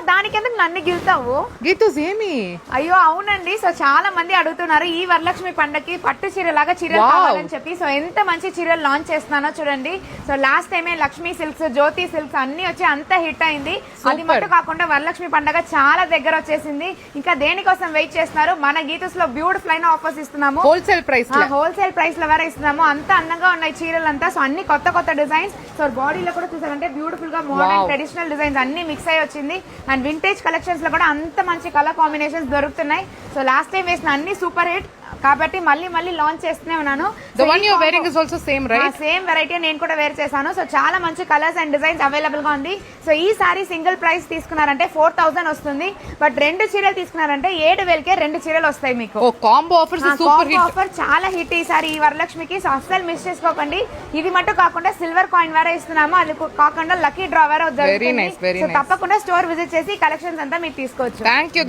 దానికి ఎందుకు నన్ను గిల్తావు? గీతూస్ ఏమి? అయ్యో అవునండి. సో చాలా మంది అడుగుతున్నారు ఈ వరలక్ష్మి పండగకి పట్టు చీర లాగా చీరలు కావాలని చెప్పి. సో ఎంత మంచి చీరలు లాంచ్ చేస్తున్నానో చూడండి. సో లాస్ట్ టైమే లక్ష్మీ సిల్క్స్, జ్యోతి సిల్క్స్ అన్ని వచ్చి అంత హిట్ అయింది. అది మట్టు కాకుండా వరలక్ష్మి పండగ చాలా దగ్గర వచ్చేసింది. ఇంకా దేనికోసం వెయిట్ చేస్తున్నారు? మన గీతూస్ లో బ్యూటిఫుల్ అయిన ఆఫర్స్ ఇస్తున్నాము. హోల్సేల్ ప్రైస్ లో వరకు ఇస్తున్నాము. అంత అందంగా ఉన్నాయి చీరలంతా. సో అన్ని కొత్త కొత్త డిజైన్స్. సో బాడీలో కూడా చూసారంటే బ్యూటిఫుల్ గా మోడర్న్ ట్రెడిషనల్ డిజైన్స్ అన్ని మిక్స్ అయ్యి వచ్చింది. అండ్ వింటేజ్ కలెక్షన్స్ లో కూడా అంత మంచి కలర్ కాంబినేషన్స్ దొరుకుతున్నాయి. సో లాస్ట్ టైం వేసిన అన్ని సూపర్ హిట్ కాబట్టి మళ్ళీ లాంచ్ చేస్తూనే ఉన్నాను. సేమ్ వెరైటీ నేను కూడా వేర్ చేశాను. సో చాలా మంచి కలర్స్ అండ్ డిజైన్స్ అవైలబుల్ గా ఉంది. సో ఈ సారీ సింగిల్ ప్రైస్ తీసుకున్నారంటే 4000 వస్తుంది. బట్ 2 చీరలు తీసుకున్నారంటే 7000కే 2 చీరలు వస్తాయి మీకు. కాంబో ఆఫర్ చాలా హిట్ ఈ సారీ ఈ వరలక్ష్మికి. సో అస్సలు మిస్ చేసుకోకండి. ఇది మట్టు కాకుండా సిల్వర్ కాయిన్ వేరే ఇస్తున్నాము. అది కాకుండా లక్కీ డ్రా వేరే. తప్పకుండా స్టోర్ విజిట్ చేసి కలెక్షన్స్ అంతా మీరు తీసుకోవచ్చు. Thank you.